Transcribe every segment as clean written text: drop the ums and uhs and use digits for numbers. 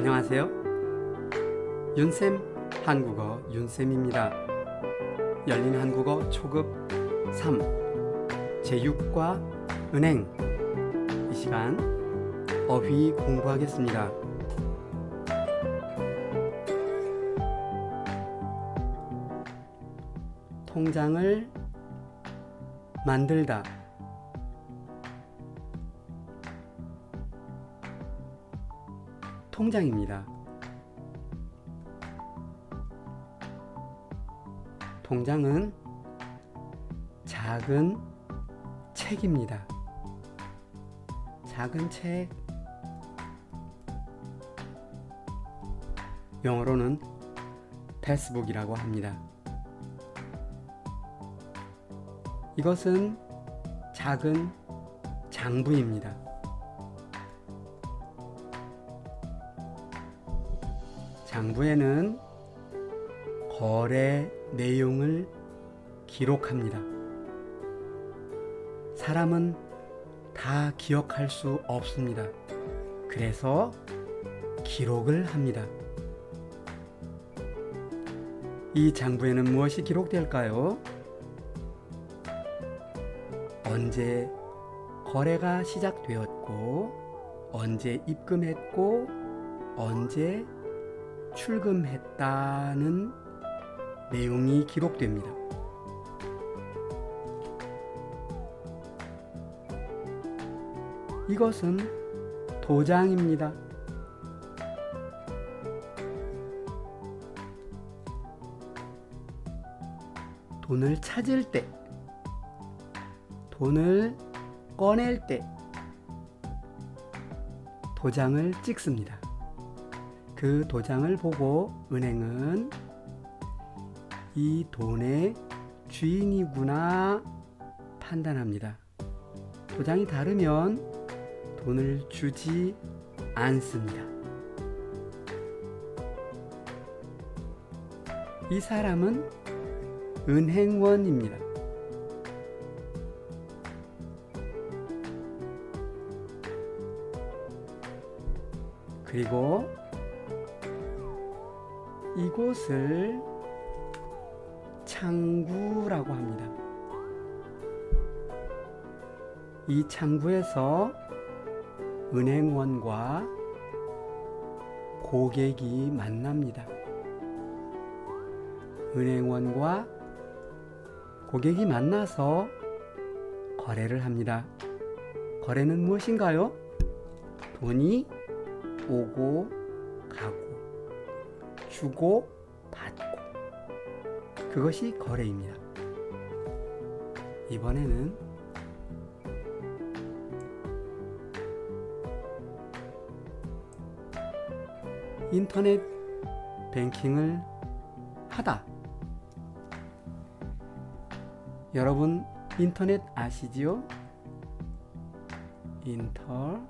안녕하세요. 윤쌤 한국어 윤쌤입니다. 열린 한국어 초급 3 제6과 은행. 이 시간 어휘 공부하겠습니다. 통장을 만들다. 통장입니다. 통장은 작은 책입니다. 작은 책. 영어로는 패스북이라고 합니다. 이것은 작은 장부입니다. 장부에는 거래 내용을 기록합니다. 사람은 다 기억할 수 없습니다. 그래서 기록을 합니다. 이 장부에는 무엇이 기록될까요? 언제 거래가 시작되었고, 언제 입금했고, 언제 출금했다는 내용이 기록됩니다. 이것은 도장입니다. 돈을 찾을 때, 돈을 꺼낼 때 도장을 찍습니다. 그 도장을 보고 은행은 이 돈의 주인이구나 판단합니다. 도장이 다르면 돈을 주지 않습니다. 이 사람은 은행원입니다. 그리고 이곳을 창구라고 합니다. 이 창구에서 은행원과 고객이 만납니다. 은행원과 고객이 만나서 거래를 합니다. 거래는 무엇인가요? 돈이 오고 가고 주고 받고, 그것이 거래입니다. 이번에는 인터넷 뱅킹을 하다. 여러분 인터넷 아시지요? 인터넷.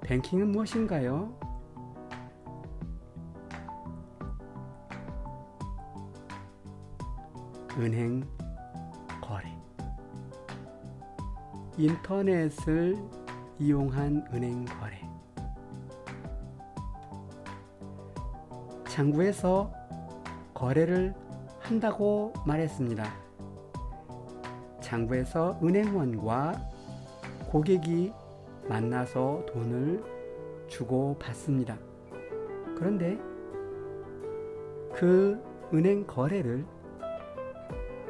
뱅킹은 무엇인가요? 은행 거래. 인터넷을 이용한 은행 거래. 창구에서 거래를 한다고 말했습니다. 창구에서 은행원과 고객이 만나서 돈을 주고 받습니다. 그런데 그 은행 거래를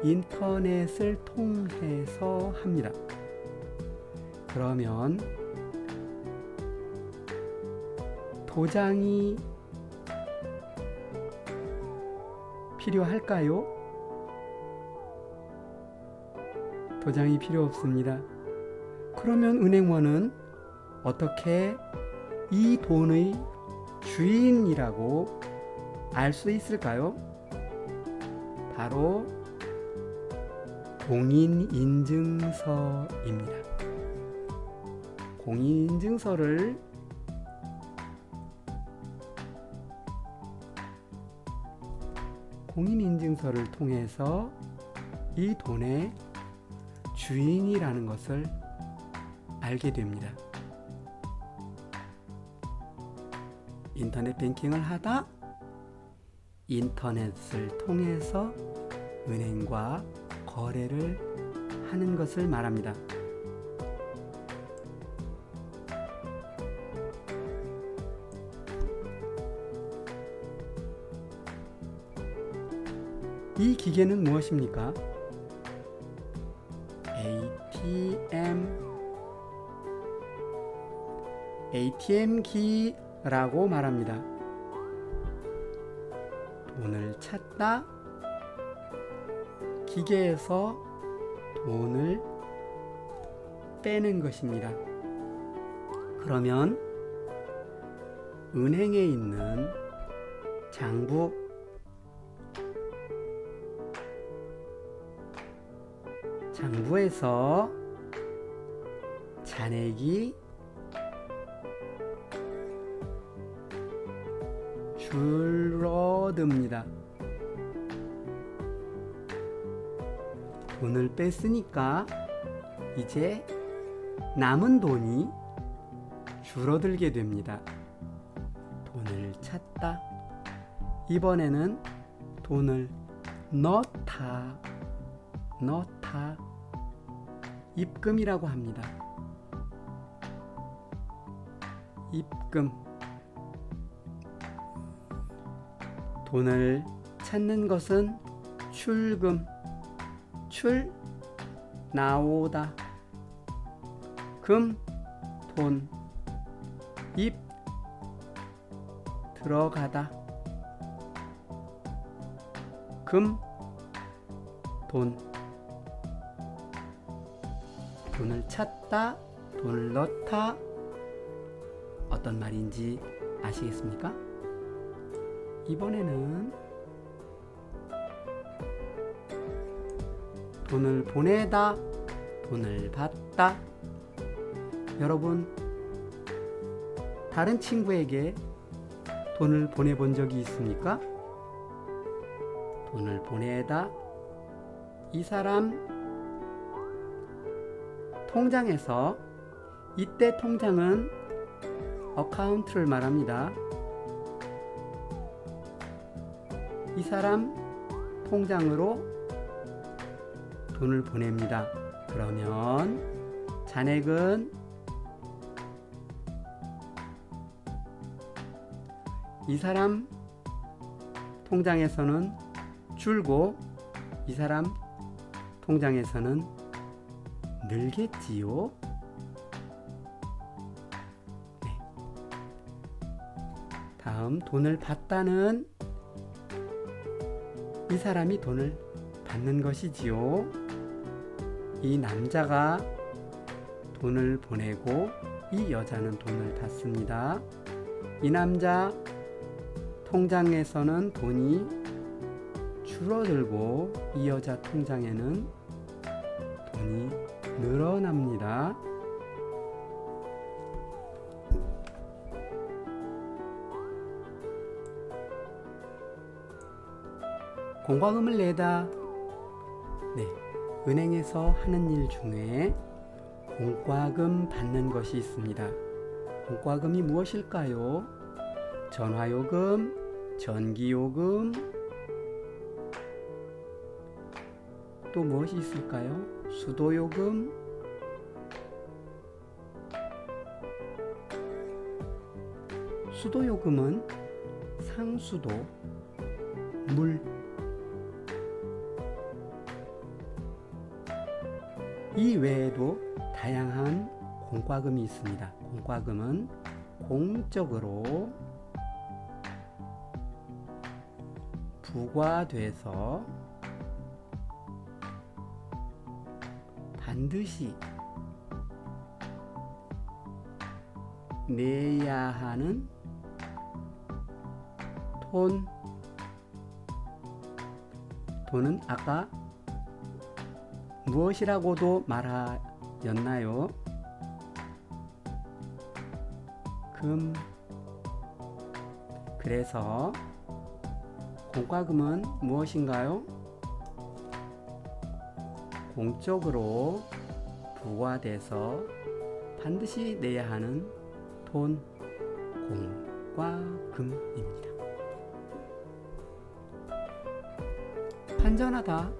인터넷을 통해서 합니다. 그러면 도장이 필요할까요? 도장이 필요 없습니다. 그러면 은행원은 어떻게 이 돈의 주인이라고 알 수 있을까요? 바로 공인인증서입니다. 공인인증서를 통해서 이 돈의 주인이라는 것을 알게 됩니다. 인터넷 뱅킹을 하다 인터넷을 통해서 은행과 거래를 하는 것을 말합니다. 이 기계는 무엇입니까? ATM기라고 말합니다. 돈을 찾다, 기계에서 돈을 빼는 것입니다. 그러면 은행에 있는 장부에서 잔액이 줄어듭니다. 돈을 뺐으니까 이제 남은 돈이 줄어들게 됩니다. 돈을 찾다. 이번에는 돈을 넣다. 입금이라고 합니다. 입금. 돈을 찾는 것은 출금. 나오다. 금, 돈. 입, 들어가다. 금, 돈. 돈을 찾다, 돈을 넣다. 어떤 말인지 아시겠습니까? 이번에는 돈을 보내다, 돈을 받다. 여러분, 다른 친구에게 돈을 보내본 적이 있습니까? 돈을 보내다. 이 사람 통장에서, 이때 통장은 어카운트를 말합니다. 이 사람 통장으로 돈을 보냅니다. 그러면 잔액은 이 사람 통장에서는 줄고 이 사람 통장에서는 늘겠지요. 네. 다음 돈을 받다는 이 사람이 돈을 받는 것이지요. 이 남자가 돈을 보내고 이 여자는 돈을 받습니다. 이 남자 통장에서는 돈이 줄어들고 이 여자 통장에는 돈이 늘어납니다. 공과금을 내다. 네, 은행에서 하는 일 중에 공과금 받는 것이 있습니다. 공과금이 무엇일까요? 전화요금, 전기요금, 또 무엇이 있을까요? 수도요금, 수도요금은 상수도, 물, 이 외에도 다양한 공과금이 있습니다. 공과금은 공적으로 부과돼서 반드시 내야 하는 돈은 아까 무엇이라고도 말하였나요? 금. 그래서 공과금은 무엇인가요? 공적으로 부과돼서 반드시 내야 하는 돈, 공과 금입니다. 환전하다.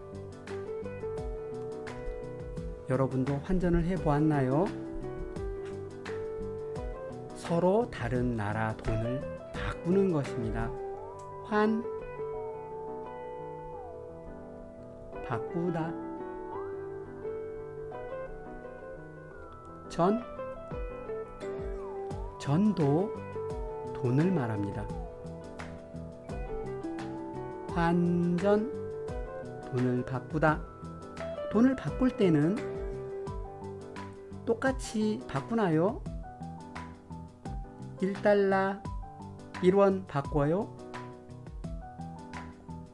여러분도 환전을 해보았나요? 서로 다른 나라 돈을 바꾸는 것입니다. 바꾸다. 전도 돈을 말합니다. 환전, 돈을 바꾸다. 돈을 바꿀 때는 똑같이 바꾸나요? 1달러, 1원 바꿔요?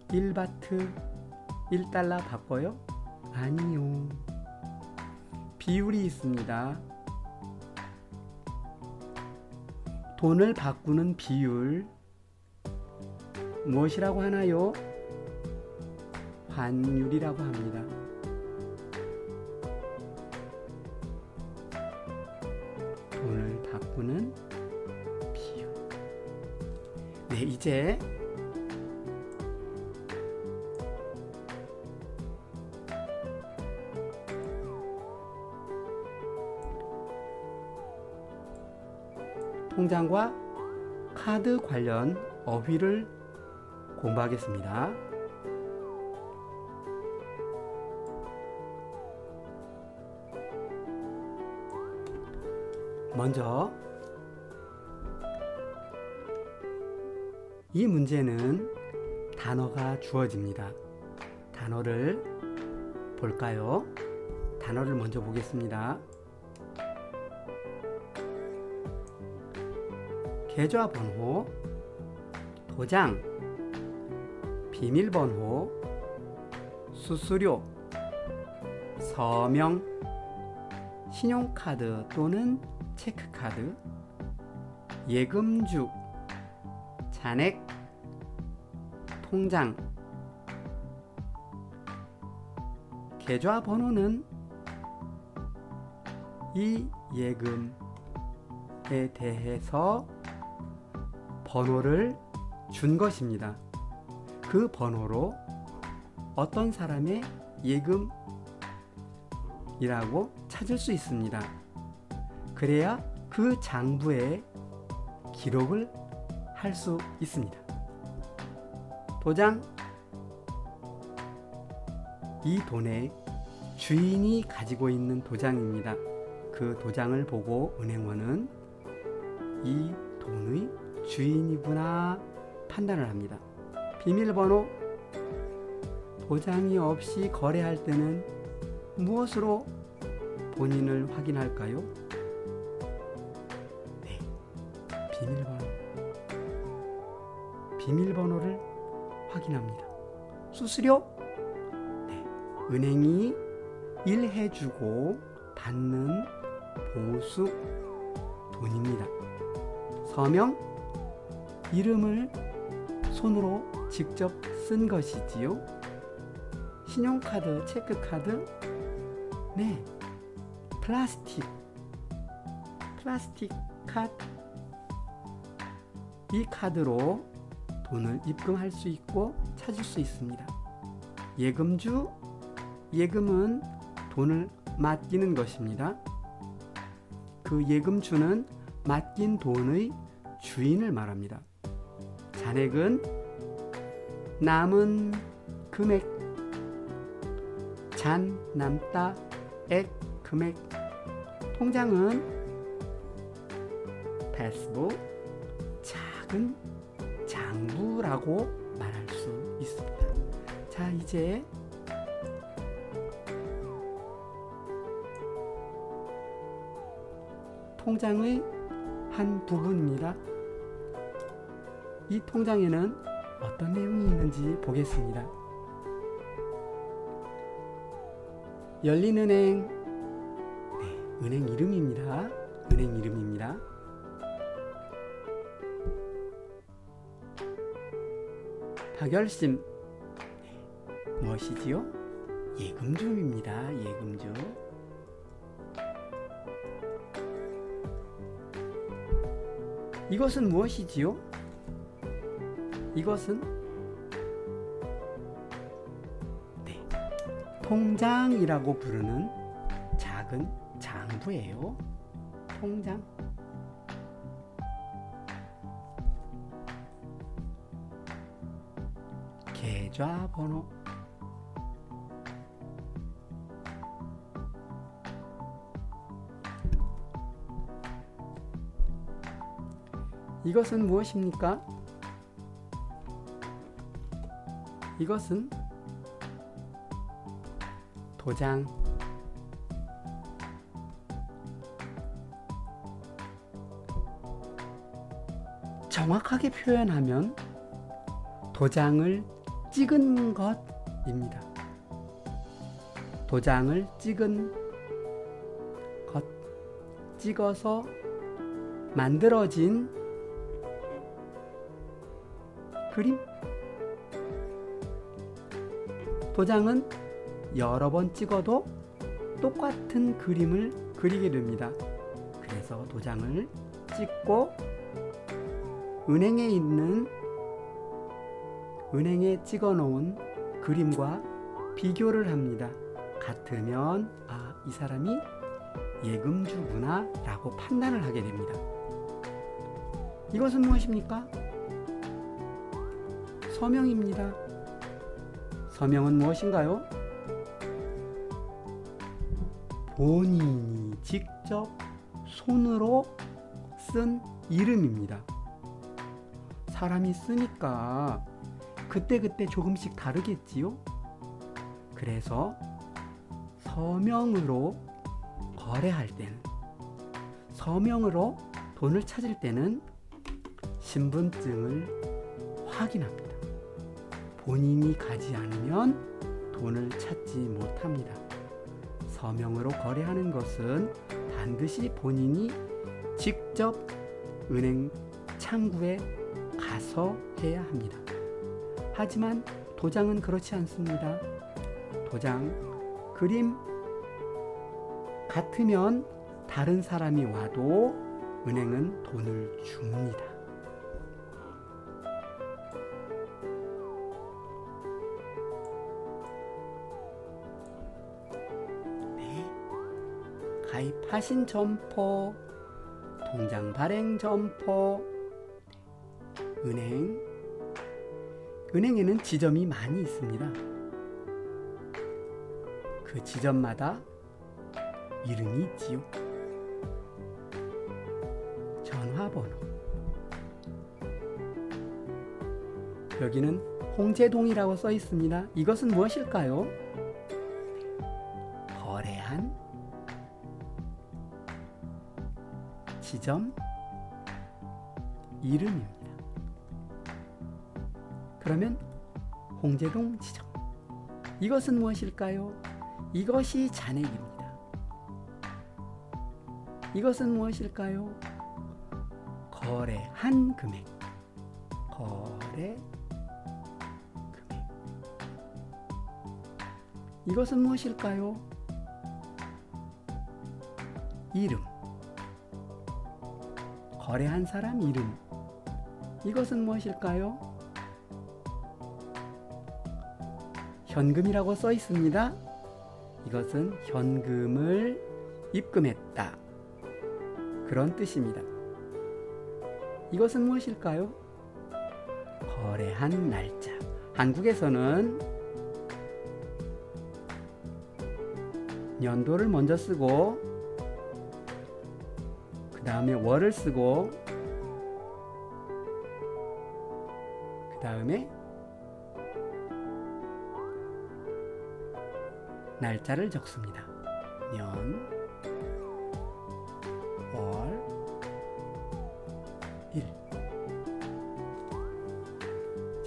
1바트, 1달러 바꿔요? 아니요. 비율이 있습니다. 돈을 바꾸는 비율 무엇이라고 하나요? 환율이라고 합니다. 돈을 바꾸는 비율. 네, 이제 통장과 카드 관련 어휘를 공부하겠습니다. 먼저 이 문제는 단어가 주어집니다. 단어를 볼까요? 단어를 먼저 보겠습니다. 계좌번호, 도장, 비밀번호, 수수료, 서명, 신용카드 또는 체크카드, 예금주, 잔액, 통장. 계좌번호는 이 예금에 대해서 번호를 준 것입니다. 그 번호로 어떤 사람의 예금이라고 찾을 수 있습니다. 그래야 그 장부에 기록을 할 수 있습니다. 도장. 이 돈의 주인이 가지고 있는 도장입니다. 그 도장을 보고 은행원은 이 돈의 주인이구나 판단을 합니다. 비밀번호. 도장이 없이 거래할 때는 무엇으로 본인을 확인할까요? 네, 비밀번호를 확인합니다. 수수료. 네, 은행이 일해주고 받는 보수 돈입니다. 서명. 이름을 손으로 직접 쓴 것이지요. 신용카드, 체크카드. 네, 플라스틱 카드. 이 카드로 돈을 입금할 수 있고 찾을 수 있습니다. 예금주. 예금은 돈을 맡기는 것입니다. 그 예금주는 맡긴 돈의 주인을 말합니다. 잔액은 남은 금액. 잔, 남다, 액, 금액. 통장은 패스북, 작은 장부라고 말할 수 있습니다. 자, 이제 통장의 한 부분입니다. 이 통장에는 어떤 내용이 있는지 보겠습니다. 열린은행. 네, 은행 이름입니다. 은행 이름입니다. 박열심. 네, 무엇이지요? 예금주입니다. 예금주. 이것은 무엇이지요? 이것은 통장이라고 부르는 작은 장부예요. 통장. 계좌번호. 이것은 무엇입니까? 이것은 도장. 정확하게 표현하면 도장을 찍은 것입니다. 도장을 찍은 것, 찍어서 만들어진 그림. 도장은 여러 번 찍어도 똑같은 그림을 그리게 됩니다. 그래서 도장을 찍고 은행에 찍어 놓은 그림과 비교를 합니다. 같으면 이 사람이 예금주구나 라고 판단을 하게 됩니다. 이것은 무엇입니까? 서명입니다. 서명은 무엇인가요? 본인이 직접 손으로 쓴 이름입니다. 사람이 쓰니까 그때그때 조금씩 다르겠지요? 그래서 서명으로 거래할 때는, 서명으로 돈을 찾을 때는 신분증을 확인합니다. 본인이 가지 않으면 돈을 찾지 못합니다. 서명으로 거래하는 것은 반드시 본인이 직접 은행 창구에 가서 해야 합니다. 하지만 도장은 그렇지 않습니다. 도장, 그림 같으면 다른 사람이 와도 은행은 돈을 줍니다. 가입하신 점포, 통장 발행 점포, 은행에는 지점이 많이 있습니다. 그 지점마다 이름이 있지요. 전화번호. 여기는 홍제동이라고 써 있습니다. 이것은 무엇일까요? 거래한 지점 이름입니다. 그러면 홍제동 지점. 이것은 무엇일까요? 이것이 잔액입니다. 이것은 무엇일까요? 거래한 금액. 거래 금액. 이것은 무엇일까요? 이름. 거래한 사람 이름. 이것은 무엇일까요? 현금이라고 써 있습니다. 이것은 현금을 입금했다. 그런 뜻입니다. 이것은 무엇일까요? 거래한 날짜. 한국에서는 년도를 먼저 쓰고 그 다음에 월을 쓰고 그 다음에 날짜를 적습니다. 년, 월, 일.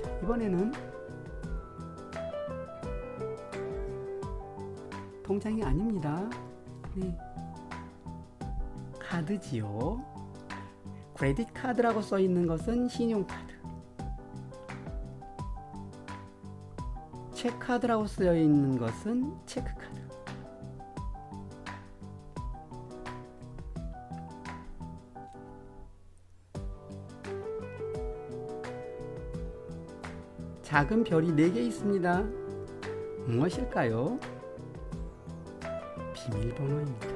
자, 이번에는 통장이 아닙니다. 카드지요. 크레딧 카드라고 써 있는 것은 신용카드. 체크카드라고 쓰여 있는 것은 체크카드. 작은 별이 4개 있습니다. 무엇일까요? 비밀번호입니다.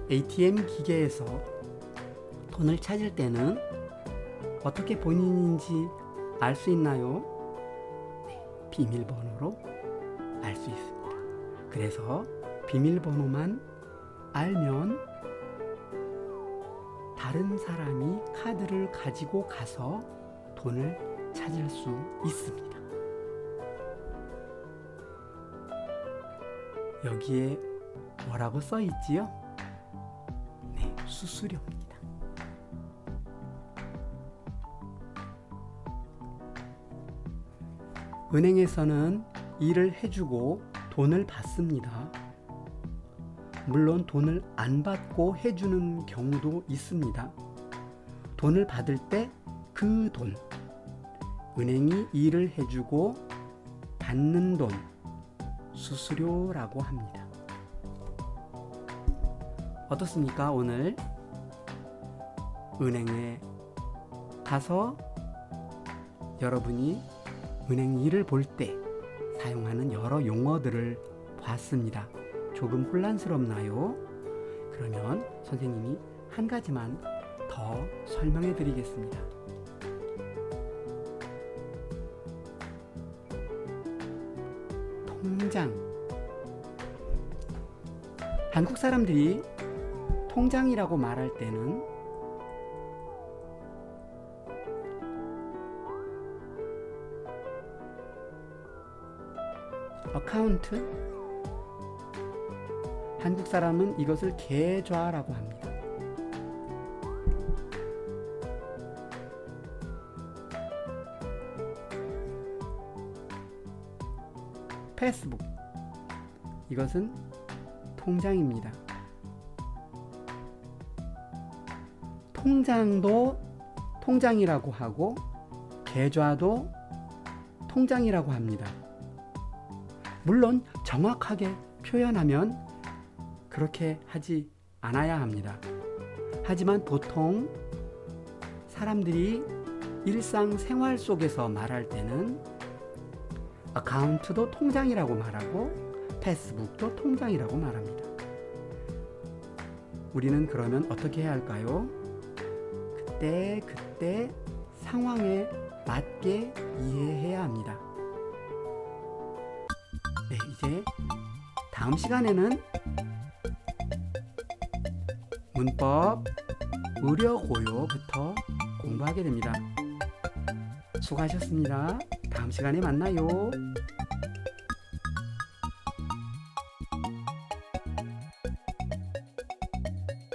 ATM 기계에서 돈을 찾을 때는 어떻게 본인인지 알 수 있나요? 네, 비밀번호로 알 수 있습니다. 그래서 비밀번호만 알면 다른 사람이 카드를 가지고 가서 돈을 찾을 수 있습니다. 여기에 뭐라고 써 있지요? 네, 수수료입니다. 은행에서는 일을 해주고 돈을 받습니다. 물론 돈을 안 받고 해주는 경우도 있습니다. 돈을 받을 때 그 돈, 은행이 일을 해주고 받는 돈, 수수료라고 합니다. 어떻습니까? 오늘 은행에 가서 여러분이 은행 일을 볼 때 사용하는 여러 용어들을 봤습니다. 조금 혼란스럽나요? 그러면 선생님이 한 가지만 더 설명해 드리겠습니다. 통장. 한국 사람들이 통장이라고 말할 때는 어카운트, 한국 사람은 이것을 계좌라고 합니다. 패스북, 이것은 통장입니다. 통장도 통장이라고 하고 계좌도 통장이라고 합니다. 물론 정확하게 표현하면 그렇게 하지 않아야 합니다. 하지만 보통 사람들이 일상생활 속에서 말할 때는 어카운트도 통장이라고 말하고 패스북도 통장이라고 말합니다. 우리는 그러면 어떻게 해야 할까요? 그때 상황에 맞게 이해해야 합니다. 네, 이제 다음 시간에는 문법 의료고요부터 공부하게 됩니다. 수고하셨습니다. 다음 시간에 만나요.